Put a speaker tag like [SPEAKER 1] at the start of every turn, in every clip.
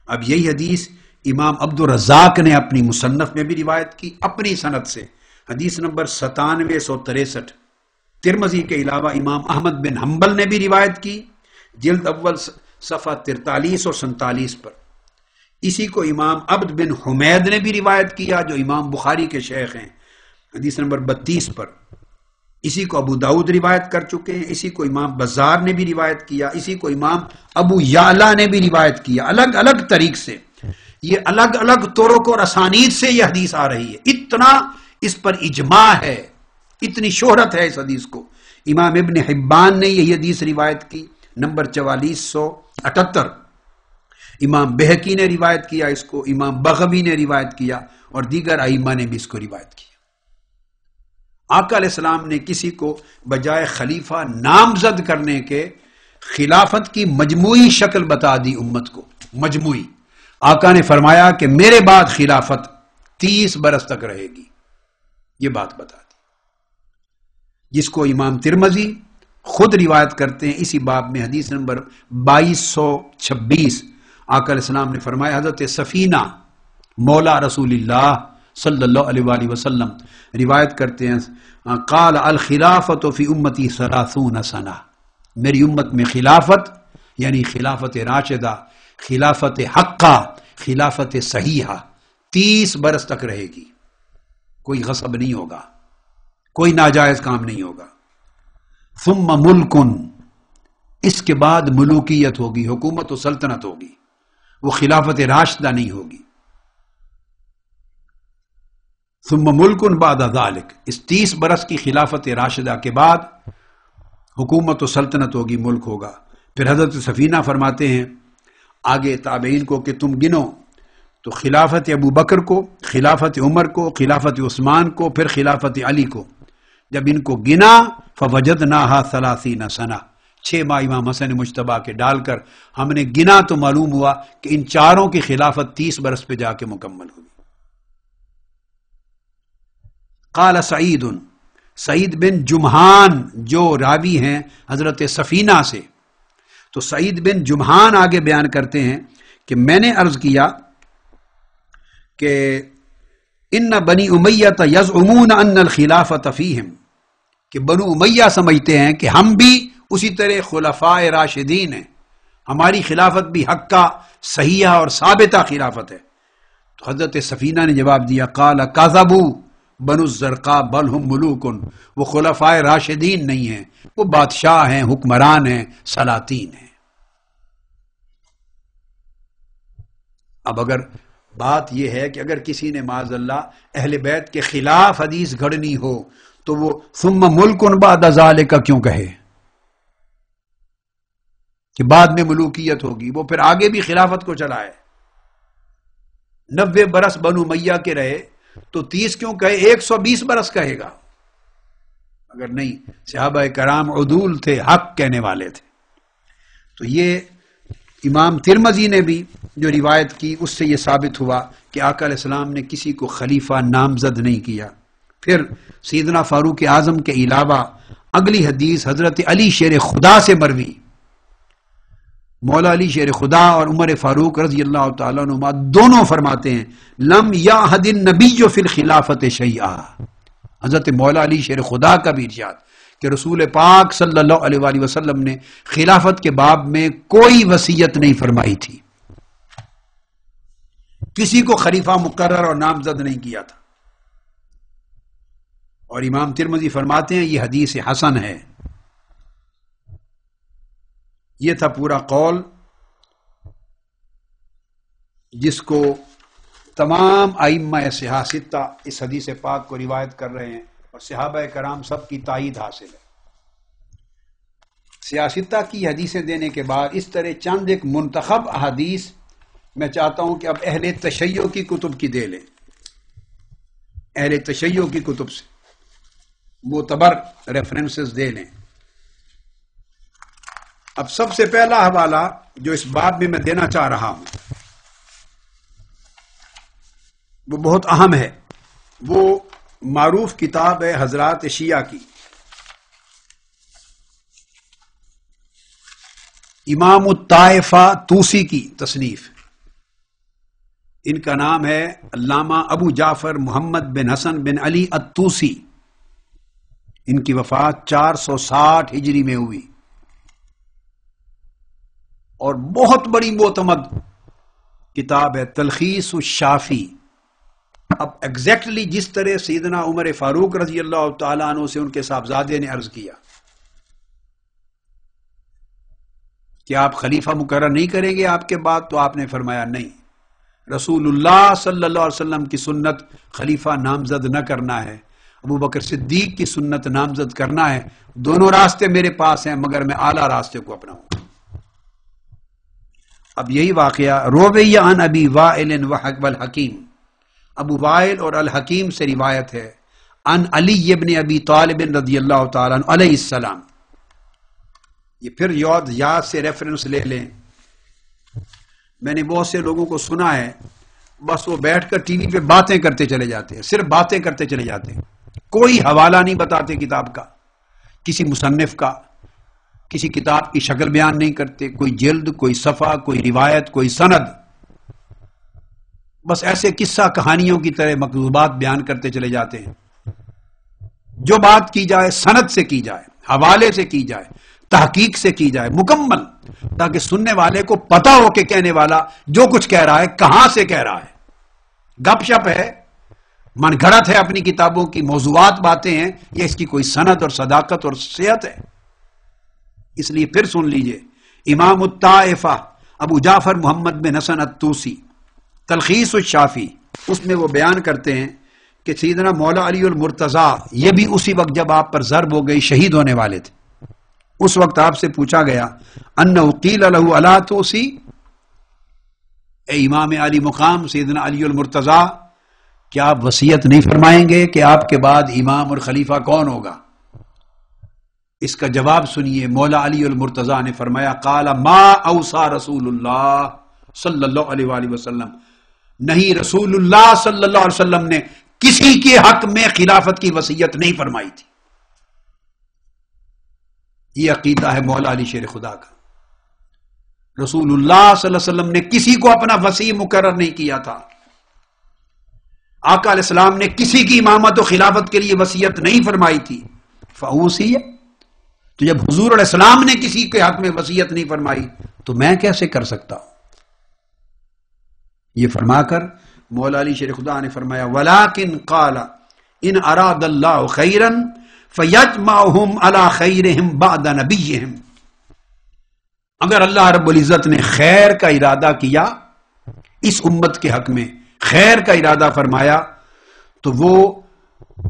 [SPEAKER 1] اب یہی حدیث امام عبد الرزاق نے اپنی مصنف میں بھی روایت کی اپنی سند سے، حدیث نمبر 9763۔ ترمذی کے علاوہ امام احمد بن حنبل نے بھی روایت کی، جلد اول صفحہ 43 اور 47 پر۔ اسی کو امام عبد بن حمید نے بھی روایت کیا جو امام بخاری کے شیخ ہیں، حدیث نمبر 32 پر۔ اسی کو ابو داؤد روایت کر چکے ہیں، اسی کو امام بزار نے بھی روایت کیا، اسی کو امام ابو یعلا نے بھی روایت کیا، الگ الگ طریق سے۔ یہ الگ الگ طرق اور اسانید سے یہ حدیث آ رہی ہے، اتنا اس پر اجماع ہے، اتنی شہرت ہے اس حدیث کو۔ امام ابن حبان نے یہ حدیث روایت کی نمبر 4478، امام بہقی نے روایت کیا اس کو، امام بغوی نے روایت کیا اور دیگر ائمہ نے بھی اس کو روایت کیا۔ آقا علیہ السلام نے کسی کو بجائے خلیفہ نامزد کرنے کے خلافت کی مجموعی شکل بتا دی امت کو، مجموعی۔ آقا نے فرمایا کہ میرے بعد خلافت 30 برس تک رہے گی، یہ بات بتا دی، جس کو امام ترمذی خود روایت کرتے ہیں اسی باب میں حدیث نمبر 2226۔ آقا علیہ السلام نے فرمایا، حضرت سفینہ مولا رسول اللہ صلی اللہ علیہ وآلہ وسلم روایت کرتے ہیں، قال الخلافت فی امتی 30 سنہ، میری امت میں خلافت یعنی خلافت راشدہ، خلافت حقہ، خلافت صحیحہ 30 برس تک رہے گی، کوئی غصب نہیں ہوگا، کوئی ناجائز کام نہیں ہوگا۔ ثم ملکن، اس کے بعد ملوکیت ہوگی، حکومت و سلطنت ہوگی، وہ خلافت راشدہ نہیں ہوگی۔ ثم ملکن بعد ذالک، اس 30 برس کی خلافت راشدہ کے بعد حکومت و سلطنت ہوگی، ملک ہوگا۔ پھر حضرت سفینہ فرماتے ہیں آگے تابعین کو کہ تم گنو، تو خلافت ابو بکر کو، خلافت عمر کو، خلافت عثمان کو، پھر خلافت علی کو جب ان کو گنا، فوجدناها 30 سنہ، 6 ماہ امام حسن مجتبیٰ کے ڈال کر ہم نے گنا تو معلوم ہوا کہ ان چاروں کی خلافت 30 برس پہ جا کے مکمل ہوگی۔ قال سعید، سعید بن جمحان جو راوی ہیں حضرت سفینہ سے، تو سعید بن جمحان آگے بیان کرتے ہیں کہ میں نے عرض کیا کہ ان بنی امیہ یزعمون ان الخلافۃ فیہم، کہ بنو امیہ سمجھتے ہیں کہ ہم بھی اسی طرح خلفاء راشدین ہیں، ہماری خلافت بھی حقہ، صحیحہ اور ثابتہ خلافت ہے۔ تو حضرت سفینہ نے جواب دیا، قال کذبوا بنو الزرقاء بل ہم ملوکن، وہ خلفاء راشدین نہیں ہیں، وہ بادشاہ ہیں، حکمران ہیں، سلاطین ہیں۔ اب اگر بات یہ ہے کہ اگر کسی نے معاذ اللہ اہل بیت کے خلاف حدیث گھڑنی ہو تو وہ ثم ملکن بعد ذالک کیوں کہے کہ بعد میں ملوکیت ہوگی؟ وہ پھر آگے بھی خلافت کو چلائے، 90 برس بنو امیہ کے رہے تو 30 کیوں کہے، 120 برس کہے گا؟ اگر نہیں، صحابہ کرام عدول تھے، حق کہنے والے تھے۔ تو یہ امام ترمذی نے بھی جو روایت کی اس سے یہ ثابت ہوا کہ آقا علیہ السلام نے کسی کو خلیفہ نامزد نہیں کیا۔ پھر سیدنا فاروق اعظم کے علاوہ اگلی حدیث حضرت علی شیر خدا سے مروی، مولا علی شیر خدا اور عمر فاروق رضی اللہ تعالیٰ عنہما دونوں فرماتے ہیں لم یعہد النبی فی الخلافت شیئا، حضرت مولا علی شیر خدا کا بھی ارشاد کہ رسول پاک صلی اللہ علیہ وآلہ وسلم نے خلافت کے باب میں کوئی وصیت نہیں فرمائی تھی، کسی کو خلیفہ مقرر اور نامزد نہیں کیا تھا۔ اور امام ترمذی فرماتے ہیں یہ حدیث حسن ہے۔ یہ تھا پورا قول جس کو تمام ائمہ صحاح ستہ اس حدیث پاک کو روایت کر رہے ہیں اور صحابہ کرام سب کی تائید حاصل ہے۔ سیاستہ کی حدیثیں دینے کے بعد اس طرح چند ایک منتخب احادیث میں چاہتا ہوں کہ اب اہل تشیع کی کتب کی دے لیں، اہل تشیع کی کتب سے معتبر ریفرنسز دے لیں۔ اب سب سے پہلا حوالہ جو اس باب میں دینا چاہ رہا ہوں وہ بہت اہم ہے، وہ معروف کتاب ہے حضرات شیعہ کی، امام الطائفہ طوسی کی تصنیف، ان کا نام ہے علامہ ابو جعفر محمد بن حسن بن علی الطوسی. ان کی وفات 460 ہجری میں ہوئی اور بہت بڑی معتمد کتاب ہے تلخیص الشافی. اب ایگزیکٹلی جس طرح سیدنا عمر فاروق رضی اللہ تعالیٰ عنہ سے ان کے صاحبزادے نے عرض کیا کہ آپ خلیفہ مقرر نہیں کریں گے آپ کے بعد، تو آپ نے فرمایا نہیں، رسول اللہ صلی اللہ علیہ وسلم کی سنت خلیفہ نامزد نہ کرنا ہے، ابو بکر صدیق کی سنت نامزد کرنا ہے. دونوں راستے میرے پاس ہیں مگر میں اعلیٰ راستے کو اپناؤں. اب یہی واقعہ روی عن ابی وائل والحکیم، ابو وائل اور الحکیم سے روایت ہے، عن علی ابن ابی طالب رضی اللہ تعالیٰ عنہ علیہ السلام. یہ پھر یاد سے ریفرنس لے لیں. میں نے بہت سے لوگوں کو سنا ہے بس وہ بیٹھ کر ٹی وی پہ باتیں کرتے چلے جاتے ہیں، صرف باتیں کرتے چلے جاتے ہیں، کوئی حوالہ نہیں بتاتے کتاب کا، کسی مصنف کا، کسی کتاب کی شکل بیان نہیں کرتے، کوئی جلد، کوئی صفحہ، کوئی روایت، کوئی سند، بس ایسے قصہ کہانیوں کی طرح مکذوبات بیان کرتے چلے جاتے ہیں. جو بات کی جائے سند سے کی جائے، حوالے سے کی جائے، تحقیق سے کی جائے مکمل، تاکہ سننے والے کو پتا ہو کہ کہنے والا جو کچھ کہہ رہا ہے کہاں سے کہہ رہا ہے. گپ شپ ہے، من گھڑت ہے، اپنی کتابوں کی موضوعات باتیں ہیں، یہ اس کی کوئی سند اور صداقت اور صحت ہے؟ اس لیے پھر سن لیجئے، امام الطائفہ ابو جعفر محمد بن حسن الطوسی تلخیص الشافی، اس میں وہ بیان کرتے ہیں کہ سیدنا مولا علی المرتضیٰ، یہ بھی اسی وقت جب آپ پر ضرب ہو گئی شہید ہونے والے تھے، اس وقت آپ سے پوچھا گیا انہ قیل لہ الا توسی، اے امام علی مقام سیدنا علی المرتضیٰ، کیا آپ وصیت نہیں فرمائیں گے کہ آپ کے بعد امام اور خلیفہ کون ہوگا؟ اس کا جواب سنیے. مولا علی المرتضیٰ نے فرمایا قال ما اوصى رسول اللہ صلی اللہ علیہ وآلہ وسلم، نہیں، رسول اللہ صلی اللہ علیہ وسلم نے کسی کے حق میں خلافت کی وصیت نہیں فرمائی تھی. یہ عقیدہ ہے مولا علی شیر خدا کا. رسول اللہ صلی اللہ علیہ وسلم نے کسی کو اپنا وصی مقرر نہیں کیا تھا. آقا علیہ السلام نے کسی کی امامت و خلافت کے لیے وصیت نہیں فرمائی تھی. فاوصی، تو جب حضور علیہ السلام نے کسی کے حق میں وصیت نہیں فرمائی تو میں کیسے کر سکتا ہوں؟ یہ فرما کر مولا علی شیر خدا نے فرمایا ولیکن قال ان اراد اللہ خیرا فیجمعہم علی خیرہم بعد نبیہم، اگر اللہ رب العزت نے خیر کا ارادہ کیا اس امت کے حق میں، خیر کا ارادہ فرمایا، تو وہ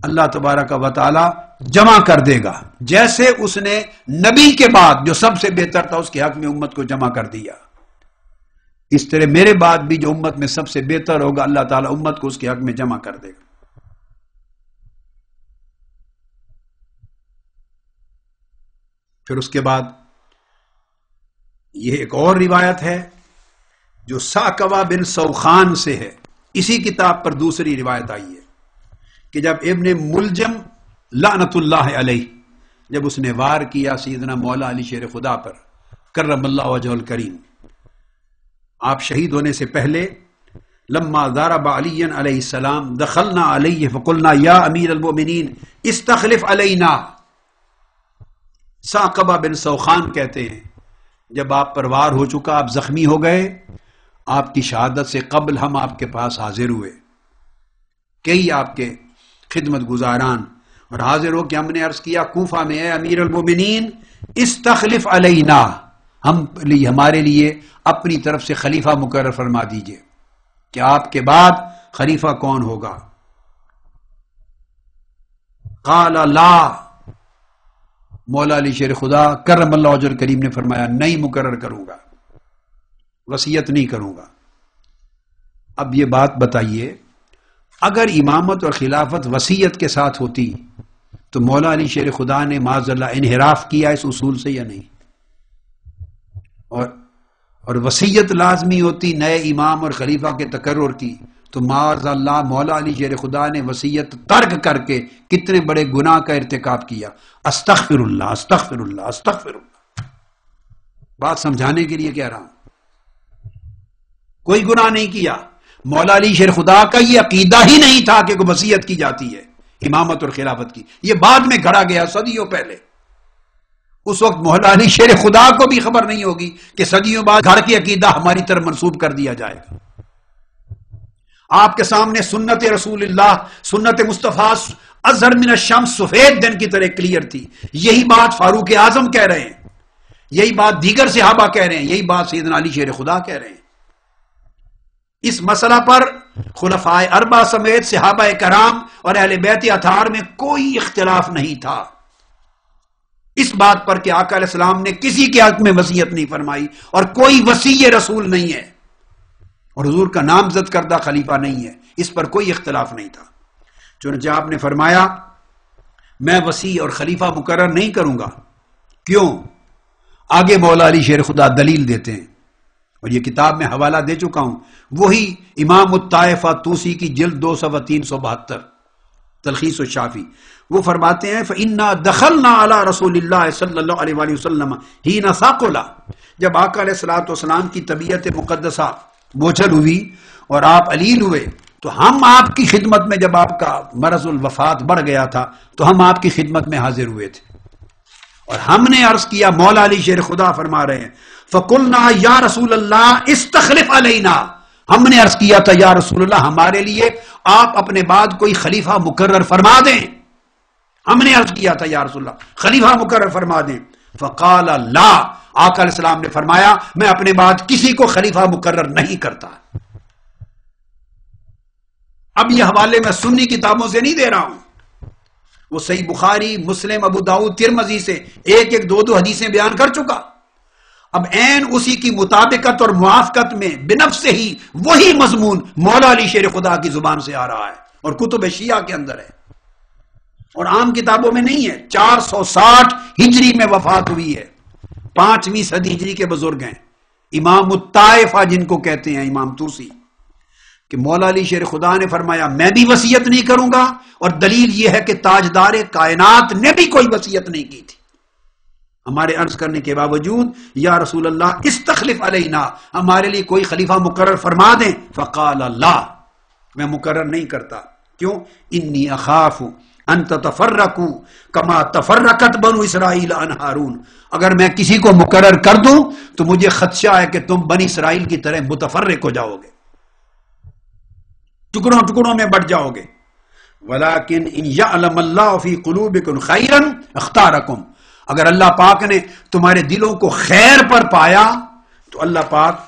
[SPEAKER 1] اللہ تبارک و تعالی جمع کر دے گا، جیسے اس نے نبی کے بعد جو سب سے بہتر تھا اس کے حق میں امت کو جمع کر دیا، اس طرح میرے بعد بھی جو امت میں سب سے بہتر ہوگا اللہ تعالیٰ امت کو اس کے حق میں جمع کر دے گا. پھر اس کے بعد یہ ایک اور روایت ہے جو ساکوا بن سوخان سے ہے، اسی کتاب پر دوسری روایت آئی ہے کہ جب ابن ملجم لعنت اللہ علیہ، جب اس نے وار کیا سیدنا مولا علی شیر خدا پر کرم اللہ وجہ الکریم، آپ شہید ہونے سے پہلے لما ضرب علی علیہ السلام دخلنا علیہ فقلنا یا امیر المؤمنین استخلف علینا. ساقبہ بن سوخان کہتے ہیں جب آپ پر وار ہو چکا، آپ زخمی ہو گئے، آپ کی شہادت سے قبل ہم آپ کے پاس حاضر ہوئے، کئی آپ کے خدمت گزاران، اور حاضر ہو کہ ہم نے عرض کیا کوفہ میں اے امیر المؤمنین استخلف علینا، ہمارے لیے اپنی طرف سے خلیفہ مقرر فرما دیجئے کہ آپ کے بعد خلیفہ کون ہوگا. قال لا، مولا علی شیر خدا کرم اللہ وجہ الکریم نے فرمایا نہیں مقرر کروں گا، وصیت نہیں کروں گا. اب یہ بات بتائیے، اگر امامت اور خلافت وصیت کے ساتھ ہوتی تو مولا علی شیر خدا نے معاذ اللہ انحراف کیا اس اصول سے یا نہیں؟ اور وصیت لازمی ہوتی نئے امام اور خلیفہ کے تقرر کی تو معاذ اللہ مولا علی شیر خدا نے وصیت ترک کر کے کتنے بڑے گناہ کا ارتکاب کیا. استغفر اللہ استغفر اللہ استغفر اللہ. بات سمجھانے کے لیے کہہ رہا ہوں، کوئی گناہ نہیں کیا، مولا علی شیر خدا کا یہ عقیدہ ہی نہیں تھا کہ کوئی وصیت کی جاتی ہے امامت اور خلافت کی، یہ بعد میں گھڑا گیا صدیوں پہلے۔ اس وقت مولا علی شیر خدا کو بھی خبر نہیں ہوگی کہ صدیوں بعد گھر کی عقیدہ ہماری طرف منسوب کر دیا جائے گا۔ آپ کے سامنے سنت رسول اللہ، سنت مصطفیٰ اظہر من الشمس، سفید دن کی طرح کلیئر تھی۔ یہی بات فاروق اعظم کہہ رہے ہیں، یہی بات دیگر صحابہ کہہ رہے ہیں، یہی بات سیدنا علی شیر خدا کہہ رہے ہیں۔ اس مسئلہ پر خلفائے اربعہ سمیت صحابہ کرام اور اہل بیت اطہار میں کوئی اختلاف نہیں تھا اس بات پر کہ آقا علیہ السلام نے کسی کے حق میں وصیت نہیں فرمائی اور کوئی وصی رسول نہیں ہے اور حضور کا نامزد کردہ خلیفہ نہیں ہے، اس پر کوئی اختلاف نہیں تھا۔ چنانچہ آپ نے فرمایا میں وصی اور خلیفہ مقرر نہیں کروں گا۔ کیوں؟ آگے مولا علی شیر خدا دلیل دیتے ہیں اور یہ کتاب میں حوالہ دے چکا ہوں، وہی امام الطائفہ طوسی کی جلد 2 صفحہ 372 تلخیص الشافی، وہ فرماتے ہیں فَإِنَّا دَخَلْنَا عَلَى رَسُولِ اللَّهِ صلی اللہ علیہ وآلہ وسلم حِينَ ثَقُلَ، جب آقا علیہ السلام کی طبیعت مقدسہ بوجھل ہوئی اور آپ علیل ہوئے تو ہم آپ کی خدمت میں، جب آپ کا مرض الوفات بڑھ گیا تھا تو ہم آپ کی خدمت میں حاضر ہوئے تھے اور ہم نے عرض کیا، مولا علی شیر خدا فرما رہے ہیں فَقُلْنَا يَا رسول اللہ اسْتَخْلِفْ عَلَيْنَا، ہم نے عرض کیا تھا یا رسول اللہ ہمارے لیے آپ اپنے بعد کوئی خلیفہ مقرر فرما دیں، ہم نے عرض کیا تھا یا رسول اللہ خلیفہ مقرر فرما دیں۔ فقال لا، آقا علیہ السلام نے فرمایا میں اپنے بعد کسی کو خلیفہ مقرر نہیں کرتا۔ اب یہ حوالے میں سنی کتابوں سے نہیں دے رہا ہوں، وہ صحیح بخاری، مسلم، ابو داؤد، ترمذی سے ایک ایک دو حدیثیں بیان کر چکا۔ اب عین اسی کی مطابقت اور موافقت میں بنفس سے ہی وہی مضمون مولا علی شیر خدا کی زبان سے آ رہا ہے اور کتب شیعہ کے اندر ہے اور عام کتابوں میں نہیں ہے۔ 460 ہجری میں وفات ہوئی ہے، 5ویں صدی ہجری کے بزرگ ہیں امام الطائفہ جن کو کہتے ہیں، امام طوسی، کہ مولا علی شیر خدا نے فرمایا میں بھی وصیت نہیں کروں گا، اور دلیل یہ ہے کہ تاجدار کائنات نے بھی کوئی وصیت نہیں کی تھی۔ ہمارے عرض کرنے کے باوجود یا رسول اللہ استخلف علینا، ہمارے لیے کوئی خلیفہ مقرر فرما دیں۔ فقال اللہ، میں مقرر نہیں کرتا۔ کیوں؟ انی اخاف ان تتفرقوا کما تفرقت بنو اسرائیل عن ہارون، اگر میں کسی کو مقرر کر دوں تو مجھے خدشہ ہے کہ تم بنی اسرائیل کی طرح متفرق ہو جاؤ گے، ٹکڑوں ٹکڑوں میں بٹ جاؤ گے۔ ولیکن ان یعلم اللہ فی قلوبکم خیرا اختارکم، اگر اللہ پاک نے تمہارے دلوں کو خیر پر پایا تو اللہ پاک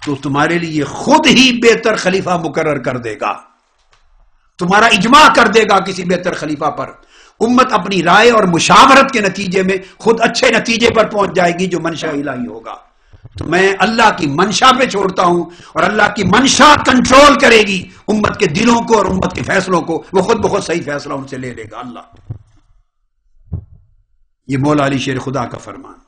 [SPEAKER 1] تو تمہارے لیے خود ہی بہتر خلیفہ مقرر کر دے گا، تمہارا اجماع کر دے گا کسی بہتر خلیفہ پر۔ امت اپنی رائے اور مشاورت کے نتیجے میں خود اچھے نتیجے پر پہنچ جائے گی جو منشا الہی ہوگا۔ تو میں اللہ کی منشا پہ چھوڑتا ہوں اور اللہ کی منشا کنٹرول کرے گی امت کے دلوں کو اور امت کے فیصلوں کو، وہ خود بخود صحیح فیصلہ ان سے لے لے گا اللہ۔ یہ مولا علی شیر خدا کا فرمان۔